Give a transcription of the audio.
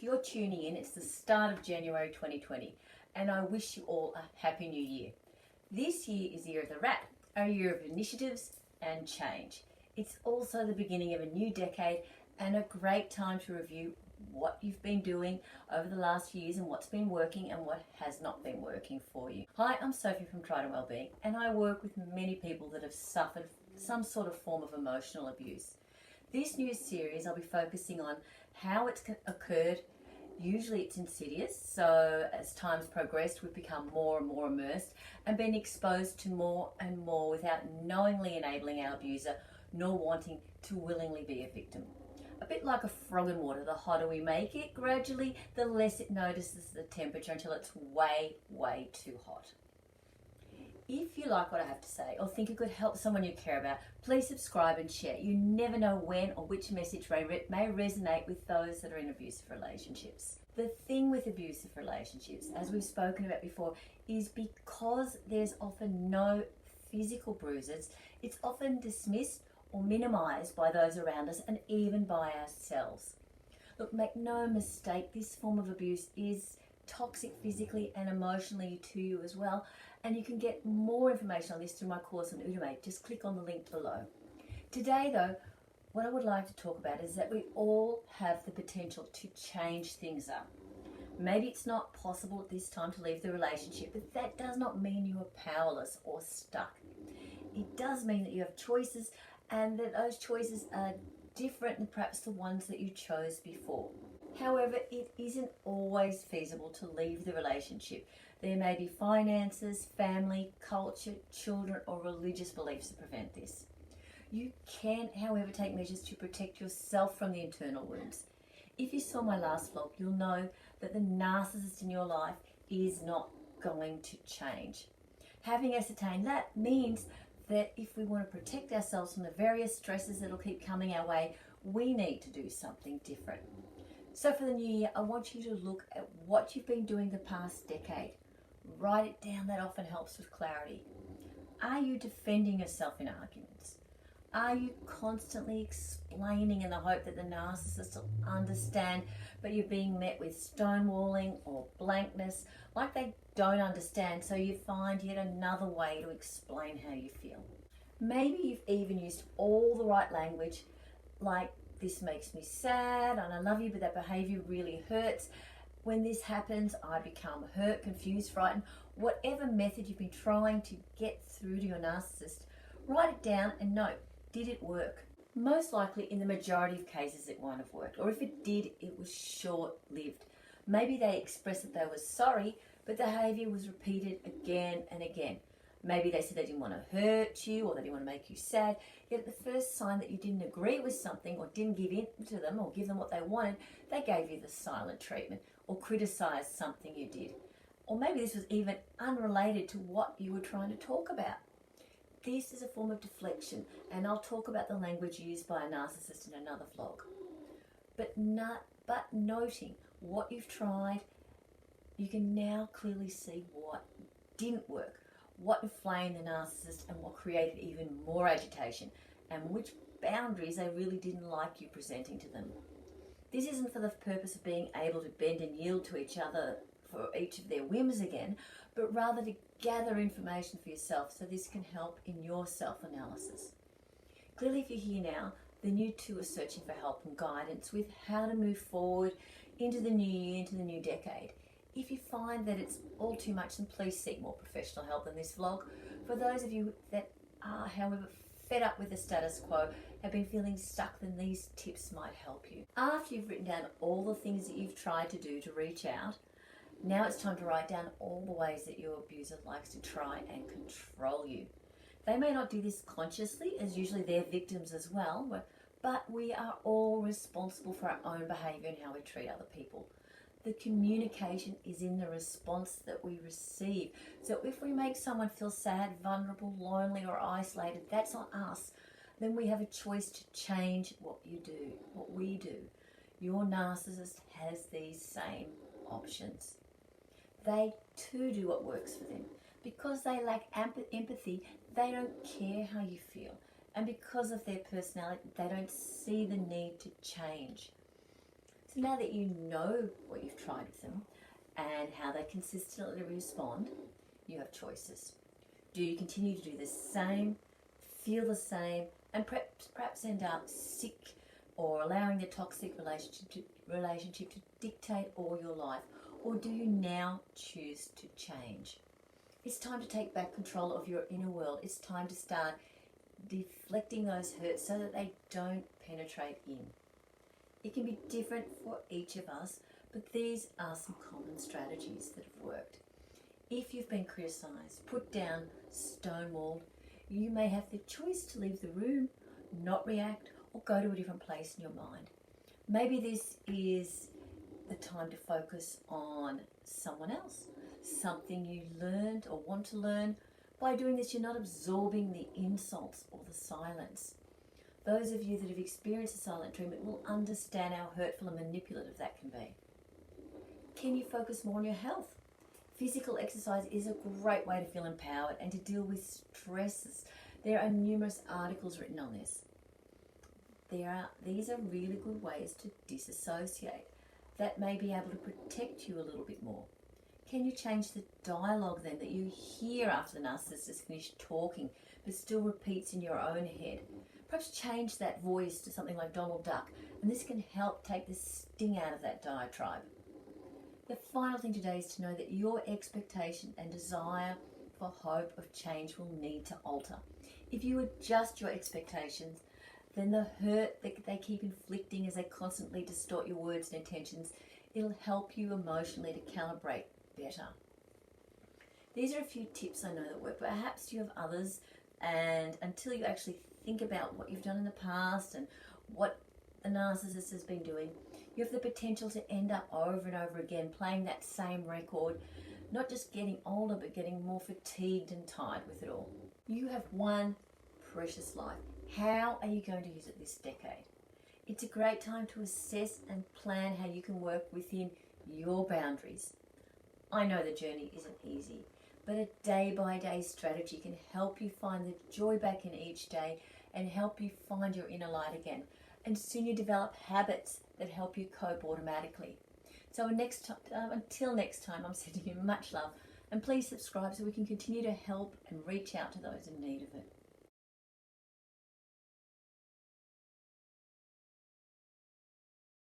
you're tuning in. It's the start of January 2020, and I wish you all a happy new year. This year is the year of the rat, a year of initiatives and change. It's also the beginning of a new decade and a great time to review what you've been doing over the last few years and what's been working and what has not been working for you. Hi, I'm Sophie from Wellbeing, and I work with many people that have suffered some sort of form of emotional abuse. This new series, I'll be focusing on how it's occurred. Usually it's insidious, so as time's progressed, we've become more and more immersed and been exposed to more and more without knowingly enabling our abuser nor wanting to willingly be a victim. A bit like a frog in water, the hotter we make it, gradually the less it notices the temperature until it's way, way too hot. If you like what I have to say or think it could help someone you care about, please subscribe and share. You never know when or which message may resonate with those that are in abusive relationships. The thing with abusive relationships, as we've spoken about before, is because there's often no physical bruises, it's often dismissed or minimized by those around us and even by ourselves. Look, make no mistake, this form of abuse is toxic physically and emotionally to you as well, and you can get more information on this through my course on Udemy. Just click on the link below. Today though, what I would like to talk about is that we all have the potential to change things up. Maybe it's not possible at this time to leave the relationship, but that does not mean you are powerless or stuck. It does mean that you have choices and that those choices are different than perhaps the ones that you chose before. However, it isn't always feasible to leave the relationship. There may be finances, family, culture, children, or religious beliefs that prevent this. You can, however, take measures to protect yourself from the internal wounds. If you saw my last vlog, you'll know that the narcissist in your life is not going to change. Having ascertained that means that if we want to protect ourselves from the various stresses that'll keep coming our way, we need to do something different. So for the new year, I want you to look at what you've been doing the past decade. Write it down, that often helps with clarity. Are you defending yourself in arguments? Are you constantly explaining in the hope that the narcissist will understand, but you're being met with stonewalling or blankness, like they don't understand, so you find yet another way to explain how you feel? Maybe you've even used all the right language, like, this makes me sad and I love you, but that behavior really hurts. When this happens, I become hurt, confused, frightened. Whatever method you've been trying to get through to your narcissist, write it down and note, did it work? Most likely, in the majority of cases, it won't have worked. Or if it did, it was short-lived. Maybe they expressed that they were sorry, but the behavior was repeated again and again. Maybe they said they didn't want to hurt you or they didn't want to make you sad. Yet at the first sign that you didn't agree with something or didn't give in to them or give them what they wanted, they gave you the silent treatment or criticized something you did. Or maybe this was even unrelated to what you were trying to talk about. This is a form of deflection, and I'll talk about the language used by a narcissist in another vlog. But noting what you've tried, you can now clearly see what didn't work, what inflamed the narcissist and what created even more agitation, and which boundaries they really didn't like you presenting to them. This isn't for the purpose of being able to bend and yield to each other for each of their whims again, but rather to gather information for yourself so this can help in your self-analysis. Clearly, if you're here now, then you too are searching for help and guidance with how to move forward into the new year, into the new decade. If you find that it's all too much, then please seek more professional help than this vlog. For those of you that are, however, fed up with the status quo, have been feeling stuck, then these tips might help you. After you've written down all the things that you've tried to do to reach out, now it's time to write down all the ways that your abuser likes to try and control you. They may not do this consciously, as usually they're victims as well, but we are all responsible for our own behaviour and how we treat other people. The communication is in the response that we receive. So if we make someone feel sad, vulnerable, lonely or isolated, that's on us. Then we have a choice to change what we do. Your narcissist has these same options. They too do what works for them. Because they lack empathy, they don't care how you feel. And because of their personality, they don't see the need to change. So now that you know what you've tried with them and how they consistently respond, you have choices. Do you continue to do the same, feel the same, and perhaps end up sick or allowing the toxic relationship to dictate all your life? Or do you now choose to change? It's time to take back control of your inner world. It's time to start deflecting those hurts so that they don't penetrate in. It can be different for each of us, but these are some common strategies that have worked. If you've been criticised, put down, stonewalled, you may have the choice to leave the room, not react, or go to a different place in your mind. Maybe this is the time to focus on someone else, something you learned or want to learn. By doing this, you're not absorbing the insults or the silence. Those of you that have experienced a silent treatment will understand how hurtful and manipulative that can be. Can you focus more on your health? Physical exercise is a great way to feel empowered and to deal with stresses. There are numerous articles written on this. These are really good ways to disassociate. That may be able to protect you a little bit more. Can you change the dialogue then that you hear after the narcissist has finished talking but still repeats in your own head? Perhaps change that voice to something like Donald Duck, and this can help take the sting out of that diatribe. The final thing today is to know that your expectation and desire for hope of change will need to alter. If you adjust your expectations, then the hurt that they keep inflicting as they constantly distort your words and intentions, it'll help you emotionally to calibrate better. These are a few tips I know that work. Perhaps you have others, and until you actually think about what you've done in the past and what a narcissist has been doing, you have the potential to end up over and over again playing that same record, not just getting older, but getting more fatigued and tired with it all. You have one precious life. How are you going to use it this decade? It's a great time to assess and plan how you can work within your boundaries. I know the journey isn't easy, but a day-by-day strategy can help you find the joy back in each day and help you find your inner light again. And soon you develop habits that help you cope automatically. So until next time, I'm sending you much love, and please subscribe so we can continue to help and reach out to those in need of it.